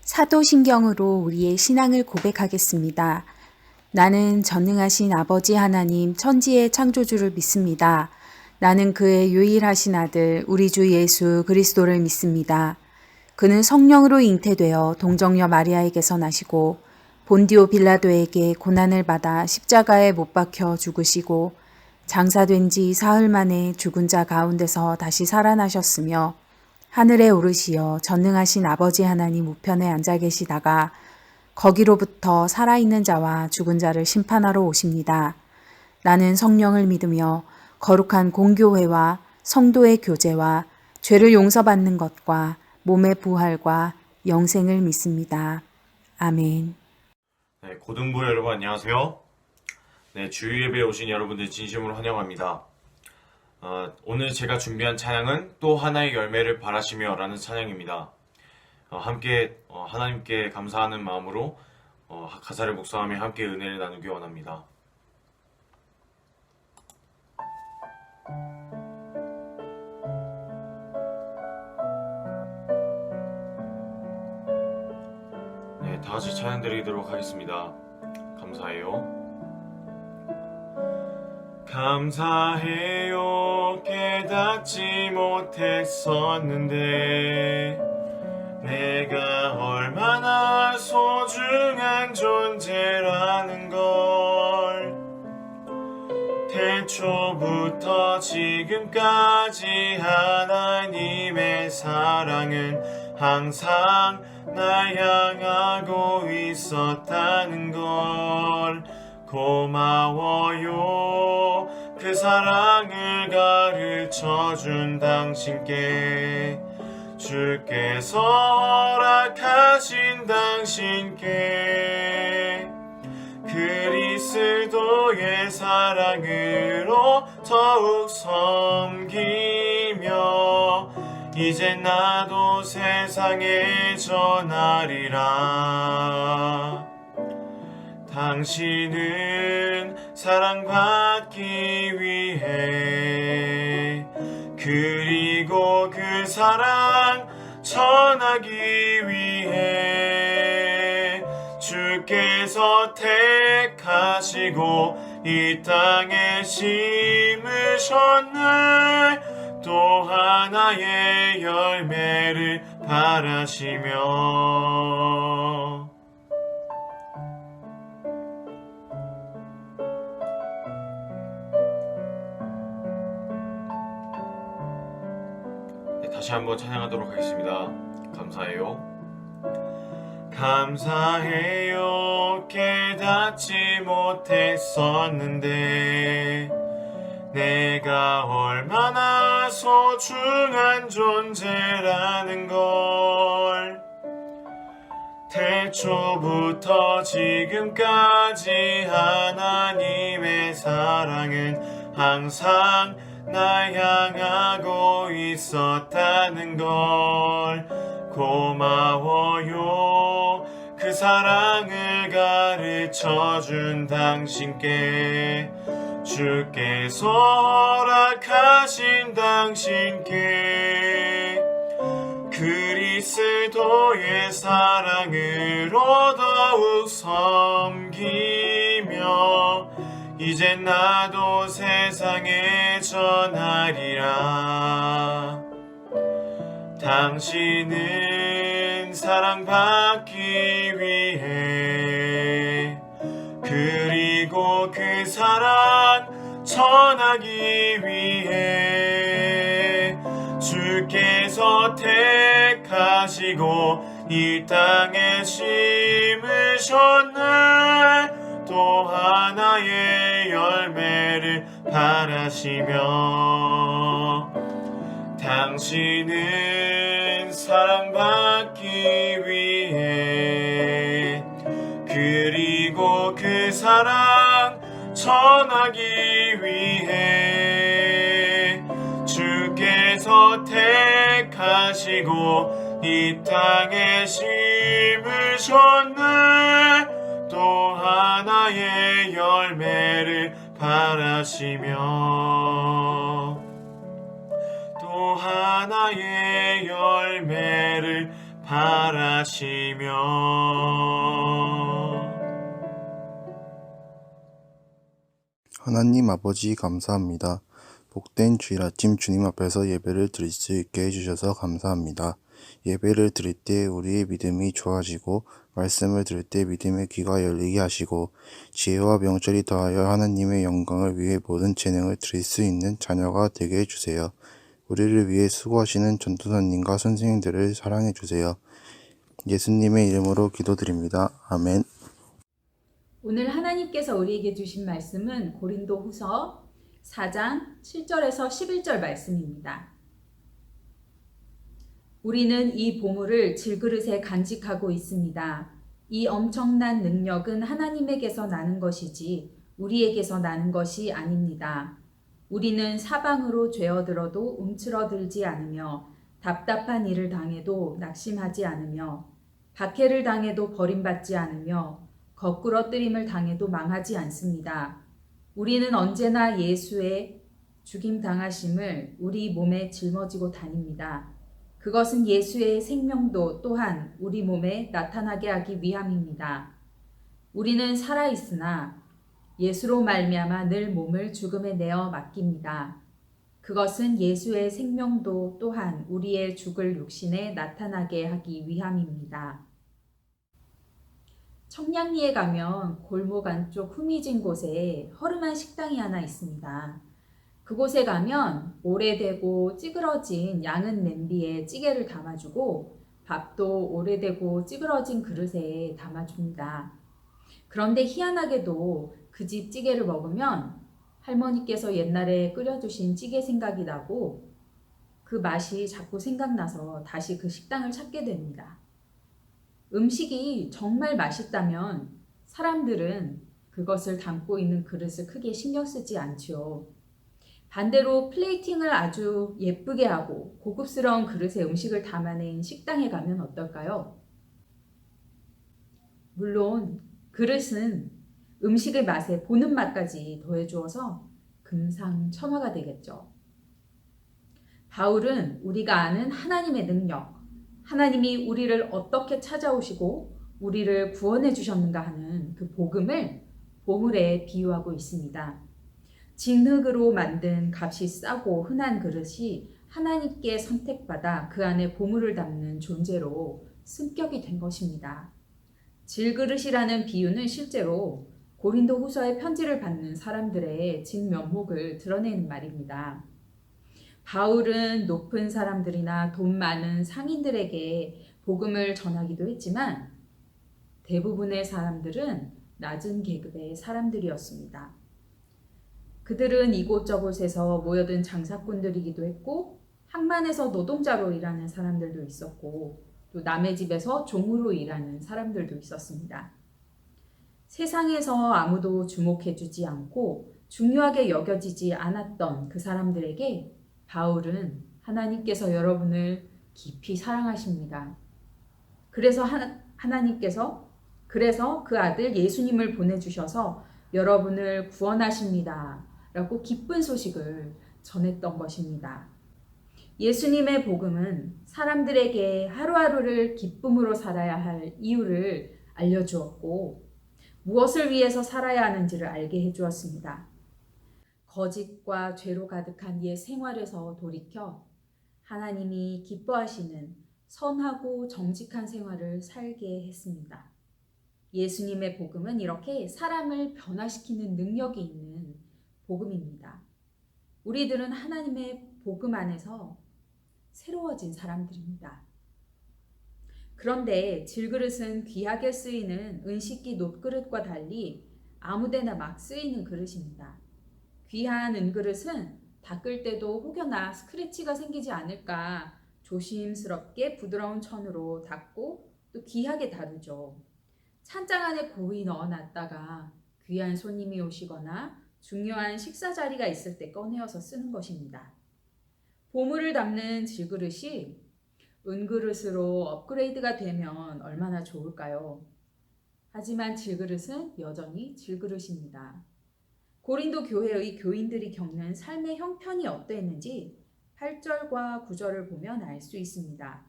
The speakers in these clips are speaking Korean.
사도신경으로 우리의 신앙을 고백하겠습니다. 나는 전능하신 아버지 하나님 천지의 창조주를 믿습니다. 나는 그의 유일하신 아들 우리 주 예수 그리스도를 믿습니다. 그는 성령으로 잉태되어 동정녀 마리아에게서 나시고 본디오 빌라도에게 고난을 받아 십자가에 못 박혀 죽으시고 장사된 지 사흘 만에 죽은 자 가운데서 다시 살아나셨으며 하늘에 오르시어 전능하신 아버지 하나님 우편에 앉아 계시다가 거기로부터 살아있는 자와 죽은 자를 심판하러 오십니다. 나는 성령을 믿으며 거룩한 공교회와 성도의 교제와 죄를 용서받는 것과 몸의 부활과 영생을 믿습니다. 아멘. 네, 고등부 여러분 안녕하세요. 네, 주일 예배에 오신 여러분들 진심으로 환영합니다. 오늘 제가 준비한 찬양은 또 하나의 열매를 바라시며 라는 찬양입니다. 함께 하나님께 감사하는 마음으로 가사를 묵상하며 함께 은혜를 나누기 원합니다. 네, 다같이 찬양 드리도록 하겠습니다. 감사해요. 감사해요. 깨닫지 못했었는데 내가 얼마나 소중한 존재라는 걸 태초부터 지금까지 하나님의 사랑은 항상 날 향하고 있었다는 걸 고마워요. 그 사랑을 가르쳐준 당신께 주께서 허락하신 당신께 그리스도의 사랑으로 더욱 섬기며 이제 나도 세상에 전하리라. 당신은 사랑받기 위해 그리고 그 사랑 전하기 위해 주께서 택하시고 이 땅에 심으셨네. 또 하나의 열매를 바라시며 다시 한번 찬양하도록 하겠습니다. 감사해요. 감사해요. 깨닫지 못했었는데 내가 얼마나 소중한 존재라는 걸 태초부터 지금까지 하나님의 사랑은 항상 날 향하고 있었다는 걸 고마워요. 그 사랑을 가르쳐준 당신께 주께서 허락하신 당신께 그리스도의 사랑으로 더욱 섬기며 이제 나도 세상에 전하리라. 당신은 사랑받기 위해 그리고 그 사랑 전하기 위해 주께서 택하시고 이 땅에 심으셨네. 또 하나의 열매를 바라시며 당신은 사랑받기 위해 그리고 그 사랑 전하기 위해 주께서 택하시고 이 땅에 심으셨네. 또 하나의 열매를 바라시며 또 하나의 열매를 바라시며 하나님 아버지 감사합니다. 복된 주일 아침 주님 앞에서 예배를 드릴 수 있게 해주셔서 감사합니다. 예배를 드릴 때 우리의 믿음이 좋아지고 말씀을 들을 때 믿음의 귀가 열리게 하시고 지혜와 명철이 더하여 하나님의 영광을 위해 모든 재능을 드릴 수 있는 자녀가 되게 해주세요. 우리를 위해 수고하시는 전도사님과 선생님들을 사랑해 주세요. 예수님의 이름으로 기도드립니다. 아멘. 오늘 하나님께서 우리에게 주신 말씀은 고린도후서 4장 7절에서 11절 말씀입니다. 우리는 이 보물을 질그릇에 간직하고 있습니다. 이 엄청난 능력은 하나님에게서 나는 것이지 우리에게서 나는 것이 아닙니다. 우리는 사방으로 죄어들어도 움츠러들지 않으며 답답한 일을 당해도 낙심하지 않으며 박해를 당해도 버림받지 않으며 거꾸러뜨림을 당해도 망하지 않습니다. 우리는 언제나 예수의 죽임당하심을 우리 몸에 짊어지고 다닙니다. 그것은 예수의 생명도 또한 우리 몸에 나타나게 하기 위함입니다. 우리는 살아있으나 예수로 말미암아 늘 몸을 죽음에 내어 맡깁니다. 그것은 예수의 생명도 또한 우리의 죽을 육신에 나타나게 하기 위함입니다. 청량리에 가면 골목 안쪽 후미진 곳에 허름한 식당이 하나 있습니다. 그곳에 가면 오래되고 찌그러진 양은 냄비에 찌개를 담아주고 밥도 오래되고 찌그러진 그릇에 담아줍니다. 그런데 희한하게도 그 집 찌개를 먹으면 할머니께서 옛날에 끓여주신 찌개 생각이 나고 그 맛이 자꾸 생각나서 다시 그 식당을 찾게 됩니다. 음식이 정말 맛있다면 사람들은 그것을 담고 있는 그릇을 크게 신경 쓰지 않지요. 반대로 플레이팅을 아주 예쁘게 하고 고급스러운 그릇에 음식을 담아낸 식당에 가면 어떨까요? 물론 그릇은 음식의 맛에 보는 맛까지 더해주어서 금상첨화가 되겠죠. 바울은 우리가 아는 하나님의 능력, 하나님이 우리를 어떻게 찾아오시고 우리를 구원해 주셨는가 하는 그 복음을 보물에 비유하고 있습니다. 진흙으로 만든 값이 싸고 흔한 그릇이 하나님께 선택받아 그 안에 보물을 담는 존재로 승격이 된 것입니다. 질그릇이라는 비유는 실제로 고린도 후서의 편지를 받는 사람들의 진면목을 드러내는 말입니다. 바울은 높은 사람들이나 돈 많은 상인들에게 복음을 전하기도 했지만 대부분의 사람들은 낮은 계급의 사람들이었습니다. 그들은 이곳저곳에서 모여든 장사꾼들이기도 했고 항만에서 노동자로 일하는 사람들도 있었고 또 남의 집에서 종으로 일하는 사람들도 있었습니다. 세상에서 아무도 주목해주지 않고 중요하게 여겨지지 않았던 그 사람들에게 바울은 하나님께서 여러분을 깊이 사랑하십니다. 그래서 하나님께서 그 아들 예수님을 보내주셔서 여러분을 구원하십니다. 라고 기쁜 소식을 전했던 것입니다. 예수님의 복음은 사람들에게 하루하루를 기쁨으로 살아야 할 이유를 알려주었고 무엇을 위해서 살아야 하는지를 알게 해주었습니다. 거짓과 죄로 가득한 옛 생활에서 돌이켜 하나님이 기뻐하시는 선하고 정직한 생활을 살게 했습니다. 예수님의 복음은 이렇게 사람을 변화시키는 능력이 있는 복음입니다. 우리들은 하나님의 복음 안에서 새로워진 사람들입니다. 그런데 질그릇은 귀하게 쓰이는 은식기 놋그릇과 달리 아무데나 막 쓰이는 그릇입니다. 귀한 은그릇은 닦을 때도 혹여나 스크래치가 생기지 않을까 조심스럽게 부드러운 천으로 닦고 또 귀하게 다루죠. 찬장 안에 고이 넣어놨다가 귀한 손님이 오시거나 중요한 식사 자리가 있을 때 꺼내어서 쓰는 것입니다. 보물을 담는 질그릇이 은그릇으로 업그레이드가 되면 얼마나 좋을까요? 하지만 질그릇은 여전히 질그릇입니다. 고린도 교회의 교인들이 겪는 삶의 형편이 어떠했는지 8절과 9절을 보면 알 수 있습니다.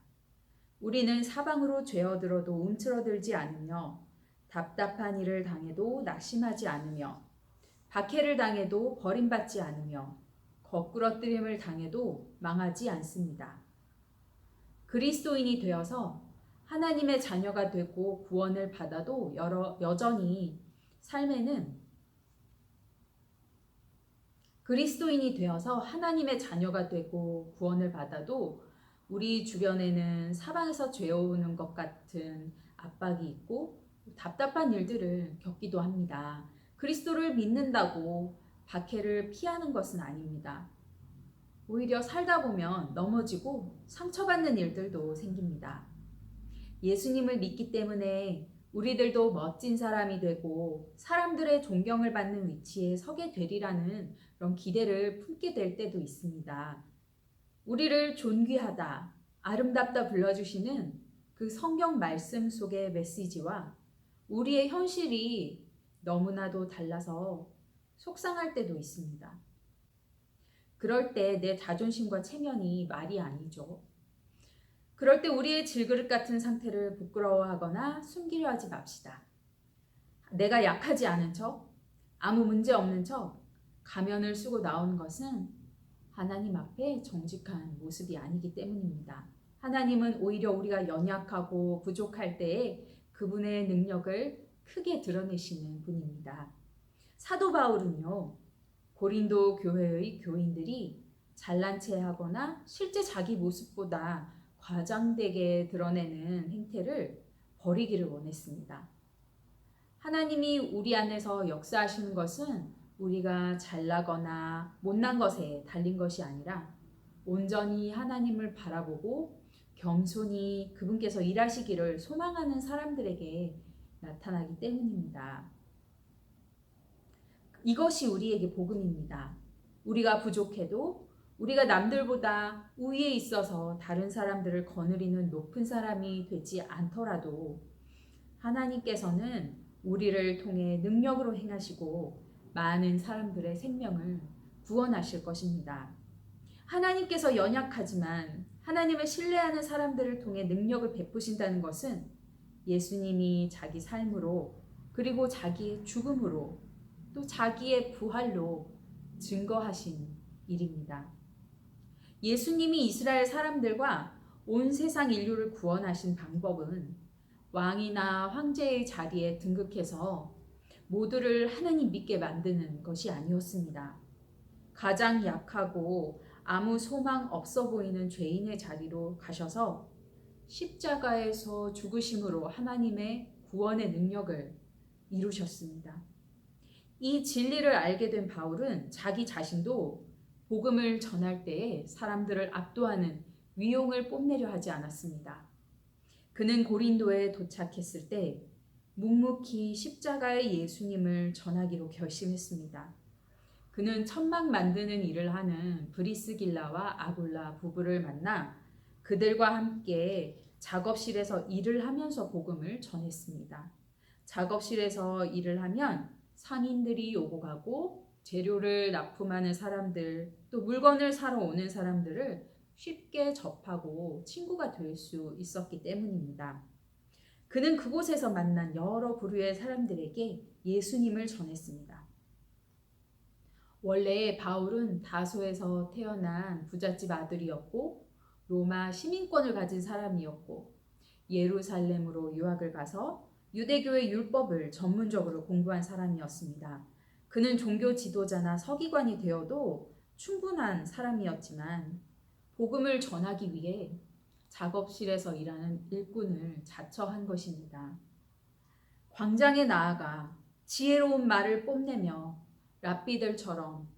우리는 사방으로 죄어들어도 움츠러들지 않으며 답답한 일을 당해도 낙심하지 않으며 박해를 당해도 버림받지 않으며 거꾸러뜨림을 당해도 망하지 않습니다. 그리스도인이 되어서 하나님의 자녀가 되고 구원을 받아도 여전히 삶에는 그리스도인이 되어서 하나님의 자녀가 되고 구원을 받아도 우리 주변에는 사방에서 죄어오는 것 같은 압박이 있고 답답한 일들을 겪기도 합니다. 그리스도를 믿는다고 박해를 피하는 것은 아닙니다. 오히려 살다 보면 넘어지고 상처받는 일들도 생깁니다. 예수님을 믿기 때문에 우리들도 멋진 사람이 되고 사람들의 존경을 받는 위치에 서게 되리라는 그런 기대를 품게 될 때도 있습니다. 우리를 존귀하다, 아름답다 불러주시는 그 성경 말씀 속의 메시지와 우리의 현실이 너무나도 달라서 속상할 때도 있습니다. 그럴 때 내 자존심과 체면이 말이 아니죠. 그럴 때 우리의 질그릇 같은 상태를 부끄러워하거나 숨기려 하지 맙시다. 내가 약하지 않은 척, 아무 문제 없는 척 가면을 쓰고 나온 것은 하나님 앞에 정직한 모습이 아니기 때문입니다. 하나님은 오히려 우리가 연약하고 부족할 때에 그분의 능력을 크게 드러내시는 분입니다. 사도 바울은요, 고린도 교회의 교인들이 잘난 체 하거나 실제 자기 모습보다 과장되게 드러내는 행태를 버리기를 원했습니다. 하나님이 우리 안에서 역사하시는 것은 우리가 잘나거나 못난 것에 달린 것이 아니라 온전히 하나님을 바라보고 겸손히 그분께서 일하시기를 소망하는 사람들에게 나타나기 때문입니다. 이것이 우리에게 복음입니다. 우리가 부족해도 우리가 남들보다 우위에 있어서 다른 사람들을 거느리는 높은 사람이 되지 않더라도 하나님께서는 우리를 통해 능력으로 행하시고 많은 사람들의 생명을 구원하실 것입니다. 하나님께서 연약하지만 하나님을 신뢰하는 사람들을 통해 능력을 베푸신다는 것은 예수님이 자기 삶으로 그리고 자기의 죽음으로 또 자기의 부활로 증거하신 일입니다. 예수님이 이스라엘 사람들과 온 세상 인류를 구원하신 방법은 왕이나 황제의 자리에 등극해서 모두를 하나님 믿게 만드는 것이 아니었습니다. 가장 약하고 아무 소망 없어 보이는 죄인의 자리로 가셔서 십자가에서 죽으심으로 하나님의 구원의 능력을 이루셨습니다. 이 진리를 알게 된 바울은 자기 자신도 복음을 전할 때에 사람들을 압도하는 위용을 뽐내려 하지 않았습니다. 그는 고린도에 도착했을 때 묵묵히 십자가의 예수님을 전하기로 결심했습니다. 그는 천막 만드는 일을 하는 브리스길라와 아굴라 부부를 만나 그들과 함께 작업실에서 일을 하면서 복음을 전했습니다. 작업실에서 일을 하면 상인들이 오고 가고 재료를 납품하는 사람들, 또 물건을 사러 오는 사람들을 쉽게 접하고 친구가 될 수 있었기 때문입니다. 그는 그곳에서 만난 여러 부류의 사람들에게 예수님을 전했습니다. 원래 바울은 다소에서 태어난 부잣집 아들이었고 로마 시민권을 가진 사람이었고 예루살렘으로 유학을 가서 유대교의 율법을 전문적으로 공부한 사람이었습니다. 그는 종교 지도자나 서기관이 되어도 충분한 사람이었지만 복음을 전하기 위해 작업실에서 일하는 일꾼을 자처한 것입니다. 광장에 나아가 지혜로운 말을 뽐내며 랍비들처럼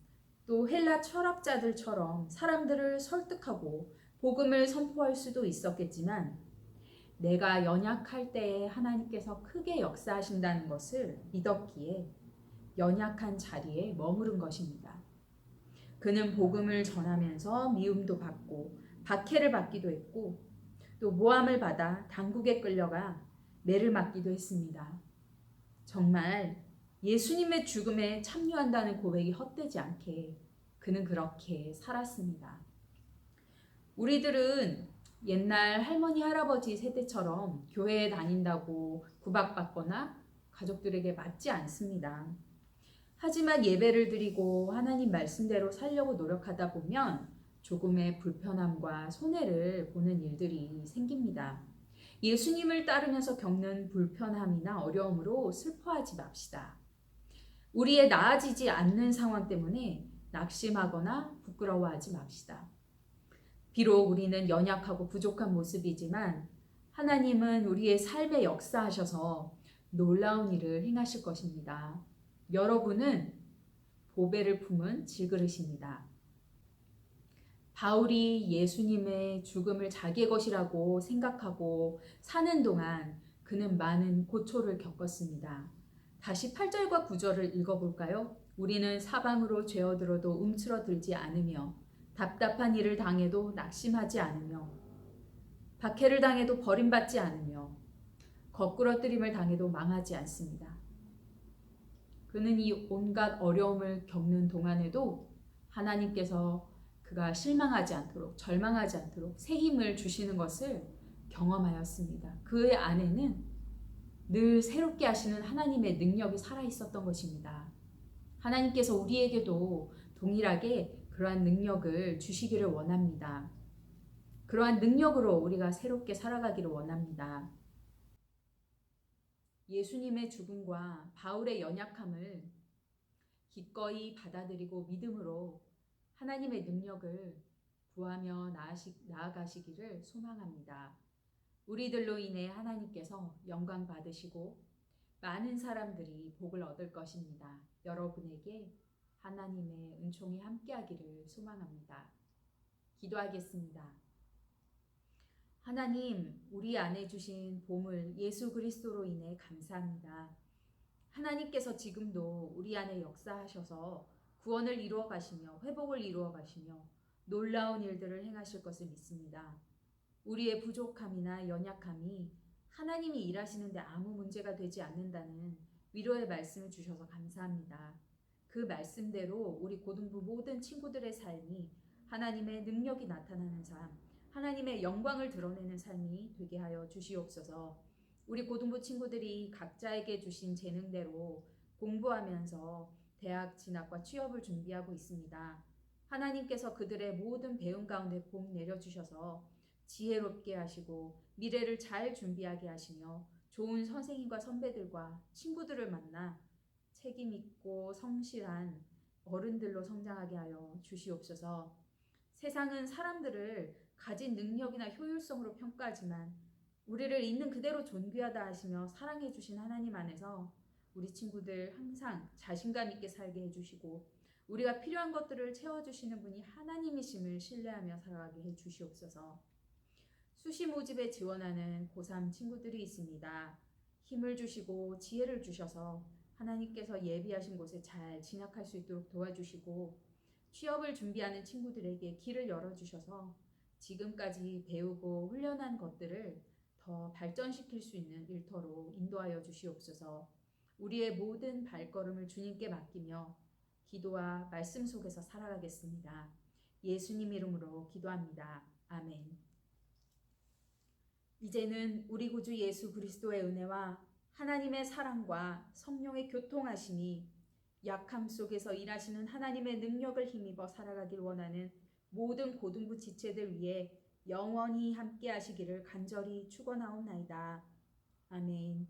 또 헬라 철학자들처럼 사람들을 설득하고 복음을 선포할 수도 있었겠지만 내가 연약할 때에 하나님께서 크게 역사하신다는 것을 믿었기에 연약한 자리에 머무른 것입니다. 그는 복음을 전하면서 미움도 받고 박해를 받기도 했고 또 모함을 받아 당국에 끌려가 매를 맞기도 했습니다. 정말 예수님의 죽음에 참여한다는 고백이 헛되지 않게 그는 그렇게 살았습니다. 우리들은 옛날 할머니, 할아버지 세대처럼 교회에 다닌다고 구박받거나 가족들에게 맞지 않습니다. 하지만 예배를 드리고 하나님 말씀대로 살려고 노력하다 보면 조금의 불편함과 손해를 보는 일들이 생깁니다. 예수님을 따르면서 겪는 불편함이나 어려움으로 슬퍼하지 맙시다. 우리의 나아지지 않는 상황 때문에 낙심하거나 부끄러워하지 맙시다. 비록 우리는 연약하고 부족한 모습이지만 하나님은 우리의 삶에 역사하셔서 놀라운 일을 행하실 것입니다. 여러분은 보배를 품은 질그릇입니다. 바울이 예수님의 죽음을 자기의 것이라고 생각하고 사는 동안 그는 많은 고초를 겪었습니다. 다시 8절과 9절을 읽어볼까요? 우리는 사방으로 죄어들어도 움츠러들지 않으며 답답한 일을 당해도 낙심하지 않으며 박해를 당해도 버림받지 않으며 거꾸러뜨림을 당해도 망하지 않습니다. 그는 이 온갖 어려움을 겪는 동안에도 하나님께서 그가 실망하지 않도록 절망하지 않도록 새 힘을 주시는 것을 경험하였습니다. 그의 안에는 늘 새롭게 하시는 하나님의 능력이 살아 있었던 것입니다. 하나님께서 우리에게도 동일하게 그러한 능력을 주시기를 원합니다. 그러한 능력으로 우리가 새롭게 살아가기를 원합니다. 예수님의 죽음과 바울의 연약함을 기꺼이 받아들이고 믿음으로 하나님의 능력을 구하며 나아가시기를 소망합니다. 우리들로 인해 하나님께서 영광 받으시고 많은 사람들이 복을 얻을 것입니다. 여러분에게 하나님의 은총이 함께하기를 소망합니다. 기도하겠습니다. 하나님, 우리 안에 주신 보물 예수 그리스도로 인해 감사합니다. 하나님께서 지금도 우리 안에 역사하셔서 구원을 이루어 가시며 회복을 이루어 가시며 놀라운 일들을 행하실 것을 믿습니다. 우리의 부족함이나 연약함이 하나님이 일하시는데 아무 문제가 되지 않는다는 위로의 말씀을 주셔서 감사합니다. 그 말씀대로 우리 고등부 모든 친구들의 삶이 하나님의 능력이 나타나는 삶, 하나님의 영광을 드러내는 삶이 되게 하여 주시옵소서. 우리 고등부 친구들이 각자에게 주신 재능대로 공부하면서 대학 진학과 취업을 준비하고 있습니다. 하나님께서 그들의 모든 배움 가운데 복 내려주셔서 지혜롭게 하시고 미래를 잘 준비하게 하시며 좋은 선생님과 선배들과 친구들을 만나 책임 있고 성실한 어른들로 성장하게 하여 주시옵소서. 세상은 사람들을 가진 능력이나 효율성으로 평가하지만 우리를 있는 그대로 존귀하다 하시며 사랑해 주신 하나님 안에서 우리 친구들 항상 자신감 있게 살게 해주시고 우리가 필요한 것들을 채워주시는 분이 하나님이심을 신뢰하며 살아가게 해주시옵소서. 수시 모집에 지원하는 고3 친구들이 있습니다. 힘을 주시고 지혜를 주셔서 하나님께서 예비하신 곳에 잘 진학할 수 있도록 도와주시고 취업을 준비하는 친구들에게 길을 열어주셔서 지금까지 배우고 훈련한 것들을 더 발전시킬 수 있는 일터로 인도하여 주시옵소서. 우리의 모든 발걸음을 주님께 맡기며 기도와 말씀 속에서 살아가겠습니다. 예수님 이름으로 기도합니다. 아멘. 이제는 우리 구주 예수 그리스도의 은혜와 하나님의 사랑과 성령의 교통하심이 약함 속에서 일하시는 하나님의 능력을 힘입어 살아가길 원하는 모든 고등부 지체들 위해 영원히 함께 하시기를 간절히 축원하옵나이다. 아멘.